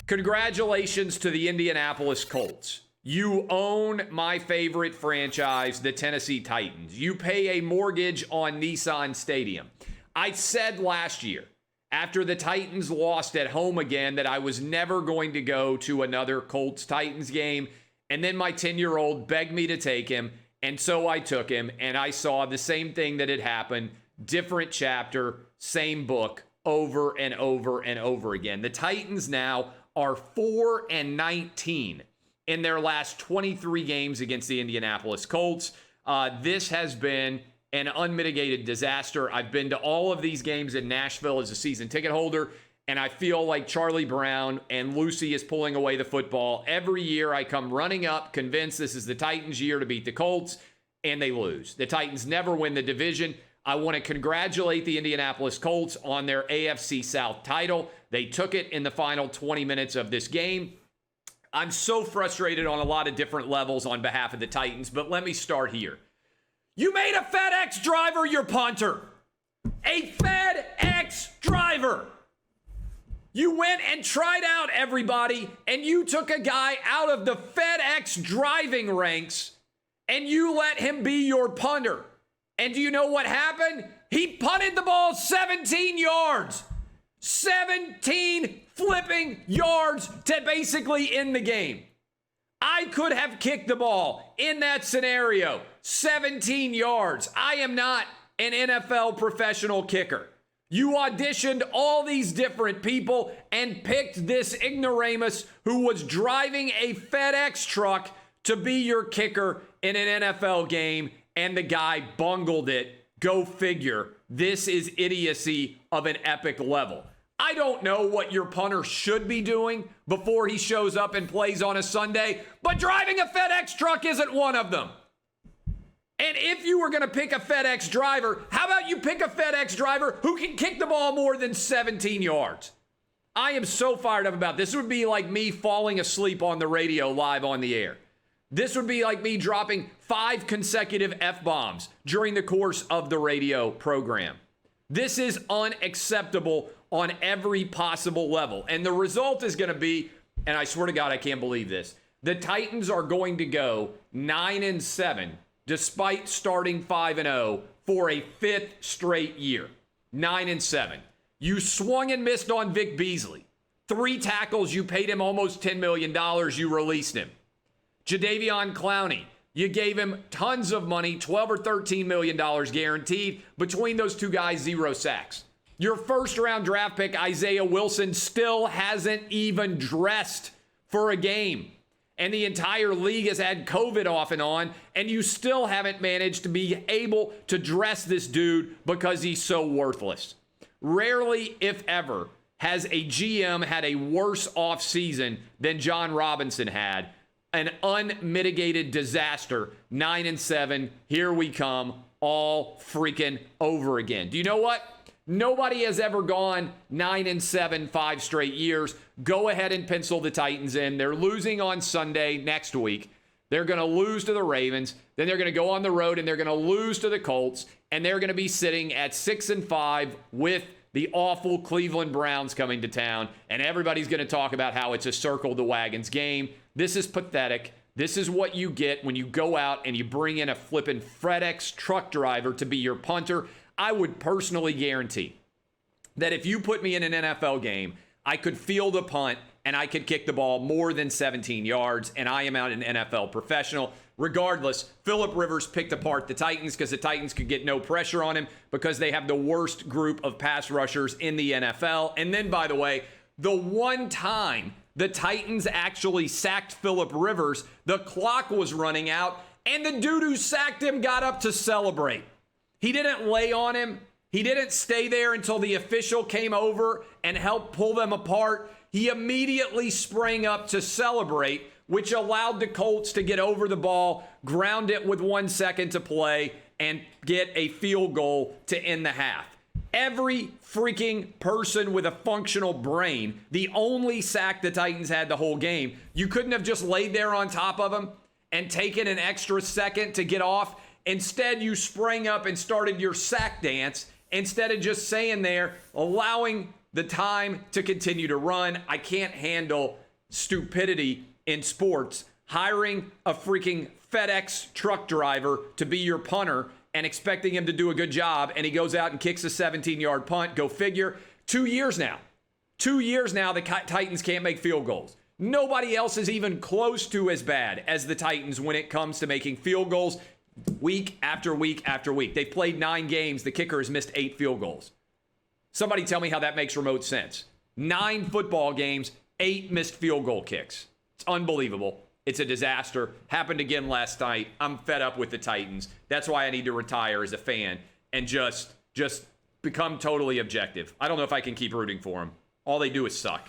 Congratulations to the Indianapolis Colts. You own my favorite franchise, the Tennessee Titans. You pay a mortgage on Nissan Stadium. I said last year, after the Titans lost at home again, that I was never going to go to another Colts-Titans game. And then my 10-year-old begged me to take him. And so I took him, and I saw the same thing that had happened. Different chapter, same book, over and over and over again. The Titans now are 4-19 in their last 23 games against the Indianapolis Colts. This has been an unmitigated disaster. I've been to all of these games in Nashville as a season ticket holder, and I feel like Charlie Brown and Lucy is pulling away the football. Every year I come running up, convinced this is the Titans' year to beat the Colts, and they lose. The Titans never win the division. I want to congratulate the Indianapolis Colts on their AFC South title. They took it in the final 20 minutes of this game. I'm so frustrated on a lot of different levels on behalf of the Titans, but let me start here. You made a FedEx driver your punter. A FedEx driver. You went and tried out everybody, and you took a guy out of the FedEx driving ranks, and you let him be your punter. And do you know what happened? He punted the ball 17 yards. 17 flipping yards to basically end the game. I could have kicked the ball in that scenario 17 yards. I am not an NFL professional kicker. You auditioned all these different people and picked this ignoramus who was driving a FedEx truck to be your kicker in an NFL game, and the guy bungled it. Go figure. This is idiocy of an epic level. I don't know what your punter should be doing before he shows up and plays on a Sunday, but driving a FedEx truck isn't one of them. And if you were going to pick a FedEx driver, how about you pick a FedEx driver who can kick the ball more than 17 yards? I am so fired up about this. This would be like me falling asleep on the radio live on the air. This would be like me dropping 5 consecutive F-bombs during the course of the radio program. This is unacceptable on every possible level. And the result is going to be, and I swear to God, I can't believe this, the Titans are going to go 9-7 despite starting 5-0 for a 5th straight year. 9-7. You swung and missed on Vic Beasley. 3 tackles, you paid him almost $10 million, you released him. Jadeveon Clowney, you gave him tons of money, $12 or $13 million guaranteed. Between those two guys, 0 sacks. Your first-round draft pick, Isaiah Wilson, still hasn't even dressed for a game. And the entire league has had COVID off and on, and you still haven't managed to be able to dress this dude because he's so worthless. Rarely, if ever, has a GM had a worse offseason than John Robinson had. An unmitigated disaster. 9-7. Here we come all freaking over again. Do you know what? Nobody has ever gone 9-7 5 straight years. Go ahead and pencil the Titans in. They're losing on Sunday next week. They're going to lose to the Ravens. Then they're going to go on the road and they're going to lose to the Colts. And they're going to be sitting at 6-5 with the awful Cleveland Browns coming to town. And everybody's going to talk about how it's a circle the wagons game. This is pathetic. This is what you get when you go out and you bring in a flippin' FedEx truck driver to be your punter. I would personally guarantee that if you put me in an NFL game, I could field a punt and I could kick the ball more than 17 yards, and I am out an NFL professional. Regardless, Phillip Rivers picked apart the Titans because the Titans could get no pressure on him because they have the worst group of pass rushers in the NFL. And then, by the way, the one time the Titans actually sacked Phillip Rivers, the clock was running out, and the dude who sacked him got up to celebrate. He didn't lay on him. He didn't stay there until the official came over and helped pull them apart. He immediately sprang up to celebrate, which allowed the Colts to get over the ball, ground it with 1 second to play, and get a field goal to end the half. Every freaking person with a functional brain, the only sack the Titans had the whole game, you couldn't have just laid there on top of him and taken an extra second to get off. Instead, you sprang up and started your sack dance instead of just saying there, allowing the time to continue to run. I can't handle stupidity in sports. Hiring a freaking FedEx truck driver to be your punter and expecting him to do a good job, and he goes out and kicks a 17-yard punt. Go figure. 2 years now. 2 years now the Titans can't make field goals. Nobody else is even close to as bad as the Titans when it comes to making field goals week after week after week. They've played 9 games. The kicker has missed 8 field goals. Somebody tell me how that makes remote sense. 9 football games, 8 missed field goal kicks. It's unbelievable. It's a disaster. Happened again last night. I'm fed up with the Titans. That's why I need to retire as a fan and just become totally objective. I don't know if I can keep rooting for them. All they do is suck.